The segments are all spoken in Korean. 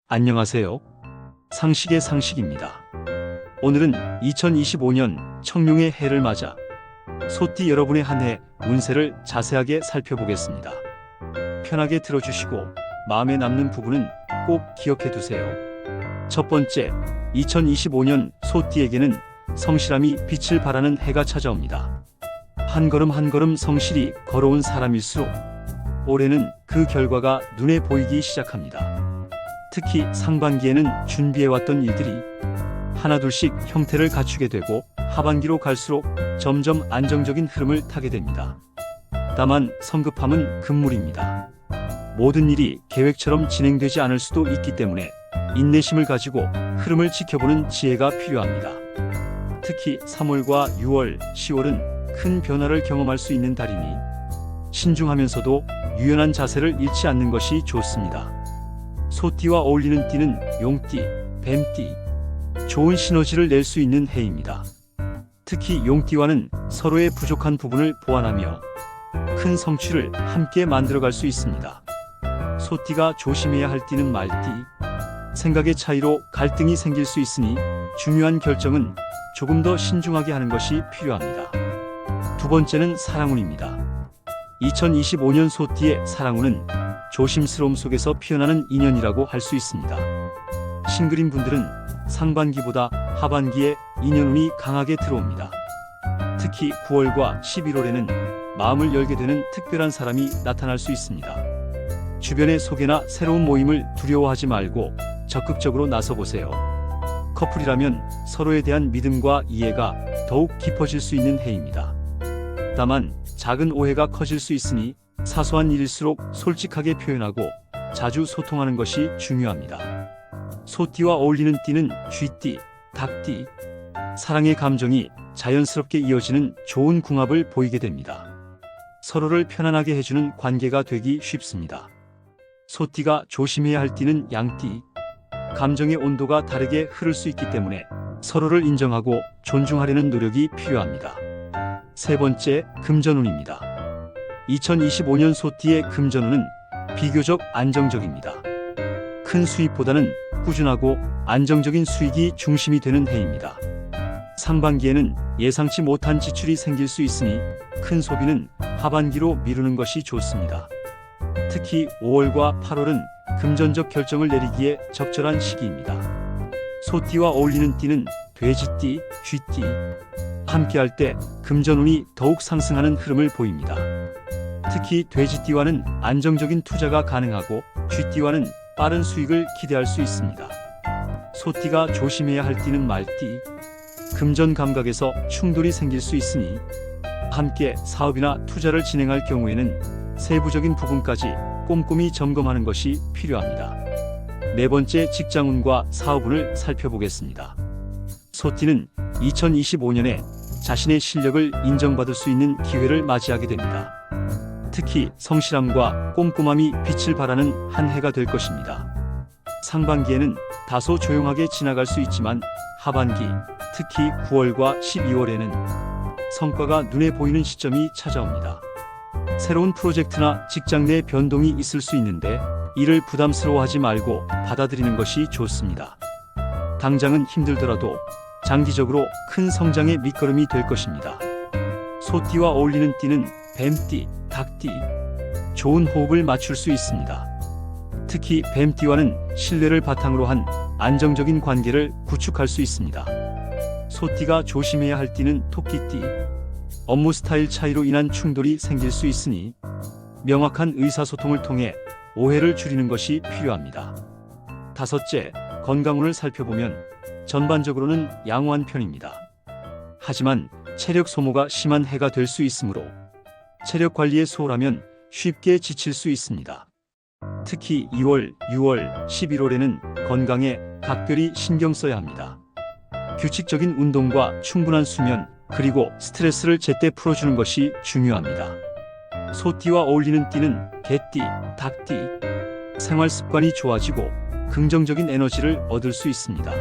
안녕하세요. 상식의 상식입니다. 오늘은 2025년 청룡의 해를 맞아 소띠 여러분의 한 해 운세를 자세하게 살펴보겠습니다. 편하게 들어주시고 마음에 남는 부분은 꼭 기억해 두세요. 첫 번째, 2025년 소띠에게는 성실함이 빛을 발하는 해가 찾아옵니다. 한 걸음 한 걸음 성실히 걸어온 사람일수록 올해는 그 결과가 눈에 보이기 시작합니다. 특히 상반기에는 준비해왔던 일들이 하나둘씩 형태를 갖추게 되고 하반기로 갈수록 점점 안정적인 흐름을 타게 됩니다. 다만 성급함은 금물입니다. 모든 일이 계획처럼 진행되지 않을 수도 있기 때문에 인내심을 가지고 흐름을 지켜보는 지혜가 필요합니다. 특히 3월과 6월, 10월은 큰 변화를 경험할 수 있는 달이니 신중하면서도 유연한 자세를 잃지 않는 것이 좋습니다. 소띠와 어울리는 띠는 용띠, 뱀띠, 좋은 시너지를 낼 수 있는 해입니다. 특히 용띠와는 서로의 부족한 부분을 보완하며 큰 성취를 함께 만들어갈 수 있습니다. 소띠가 조심해야 할 띠는 말띠, 생각의 차이로 갈등이 생길 수 있으니 중요한 결정은 조금 더 신중하게 하는 것이 필요합니다. 두 번째는 사랑운입니다. 2025년 소띠의 사랑운은 조심스러움 속에서 피어나는 인연이라고 할 수 있습니다. 싱글인 분들은 상반기보다 하반기에 인연운이 강하게 들어옵니다. 특히 9월과 11월에는 마음을 열게 되는 특별한 사람이 나타날 수 있습니다. 주변의 소개나 새로운 모임을 두려워하지 말고 적극적으로 나서보세요. 커플이라면 서로에 대한 믿음과 이해가 더욱 깊어질 수 있는 해입니다. 다만 작은 오해가 커질 수 있으니 사소한 일일수록 솔직하게 표현하고 자주 소통하는 것이 중요합니다. 소띠와 어울리는 띠는 쥐띠, 닭띠, 사랑의 감정이 자연스럽게 이어지는 좋은 궁합을 보이게 됩니다. 서로를 편안하게 해주는 관계가 되기 쉽습니다. 소띠가 조심해야 할 띠는 양띠, 감정의 온도가 다르게 흐를 수 있기 때문에 서로를 인정하고 존중하려는 노력이 필요합니다. 세 번째, 금전운입니다. 2025년 소띠의 금전운은 비교적 안정적입니다. 큰 수입보다는 꾸준하고 안정적인 수익이 중심이 되는 해입니다. 상반기에는 예상치 못한 지출이 생길 수 있으니 큰 소비는 하반기로 미루는 것이 좋습니다. 특히 5월과 8월은 금전적 결정을 내리기에 적절한 시기입니다. 소띠와 어울리는 띠는 돼지띠, 쥐띠, 함께할 때 금전운이 더욱 상승하는 흐름을 보입니다. 특히 돼지띠와는 안정적인 투자가 가능하고 쥐띠와는 빠른 수익을 기대할 수 있습니다. 소띠가 조심해야 할 띠는 말띠, 금전 감각에서 충돌이 생길 수 있으니 함께 사업이나 투자를 진행할 경우에는 세부적인 부분까지 꼼꼼히 점검하는 것이 필요합니다. 네 번째, 직장운과 사업운을 살펴보겠습니다. 소띠는 2025년에 자신의 실력을 인정받을 수 있는 기회를 맞이하게 됩니다. 특히 성실함과 꼼꼼함이 빛을 발하는 한 해가 될 것입니다. 상반기에는 다소 조용하게 지나갈 수 있지만 하반기, 특히 9월과 12월에는 성과가 눈에 보이는 시점이 찾아옵니다. 새로운 프로젝트나 직장 내 변동이 있을 수 있는데 이를 부담스러워하지 말고 받아들이는 것이 좋습니다. 당장은 힘들더라도 장기적으로 큰 성장의 밑거름이 될 것입니다. 소띠와 어울리는 띠는 뱀띠, 닭띠, 좋은 호흡을 맞출 수 있습니다. 특히 뱀띠와는 신뢰를 바탕으로 한 안정적인 관계를 구축할 수 있습니다. 소띠가 조심해야 할 띠는 토끼띠, 업무 스타일 차이로 인한 충돌이 생길 수 있으니 명확한 의사소통을 통해 오해를 줄이는 것이 필요합니다. 다섯째, 건강운을 살펴보면 전반적으로는 양호한 편입니다. 하지만 체력 소모가 심한 해가 될 수 있으므로 체력 관리에 소홀하면 쉽게 지칠 수 있습니다. 특히 2월, 6월, 11월에는 건강에 각별히 신경 써야 합니다. 규칙적인 운동과 충분한 수면, 그리고 스트레스를 제때 풀어주는 것이 중요합니다. 소띠와 어울리는 띠는 개띠, 닭띠, 생활 습관이 좋아지고 긍정적인 에너지를 얻을 수 있습니다.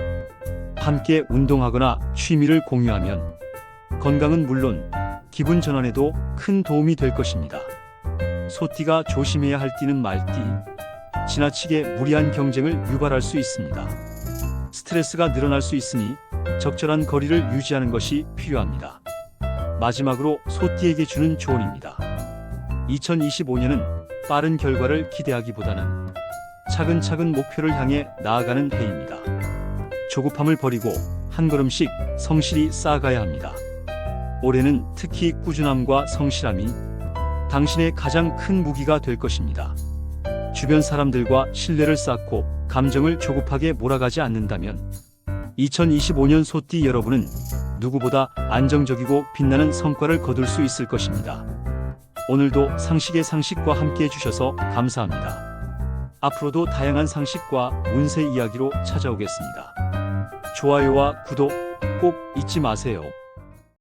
함께 운동하거나 취미를 공유하면 건강은 물론 기분 전환에도 큰 도움이 될 것입니다. 소띠가 조심해야 할 띠는 말띠, 지나치게 무리한 경쟁을 유발할 수 있습니다. 스트레스가 늘어날 수 있으니 적절한 거리를 유지하는 것이 필요합니다. 마지막으로 소띠에게 주는 조언입니다. 2025년은 빠른 결과를 기대하기보다는 차근차근 목표를 향해 나아가는 해입니다. 조급함을 버리고 한 걸음씩 성실히 쌓아가야 합니다. 올해는 특히 꾸준함과 성실함이 당신의 가장 큰 무기가 될 것입니다. 주변 사람들과 신뢰를 쌓고 감정을 조급하게 몰아가지 않는다면 2025년 소띠 여러분은 누구보다 안정적이고 빛나는 성과를 거둘 수 있을 것입니다. 오늘도 상식의 상식과 함께 해주셔서 감사합니다. 앞으로도 다양한 상식과 운세 이야기로 찾아오겠습니다. 좋아요와 구독 꼭 잊지 마세요.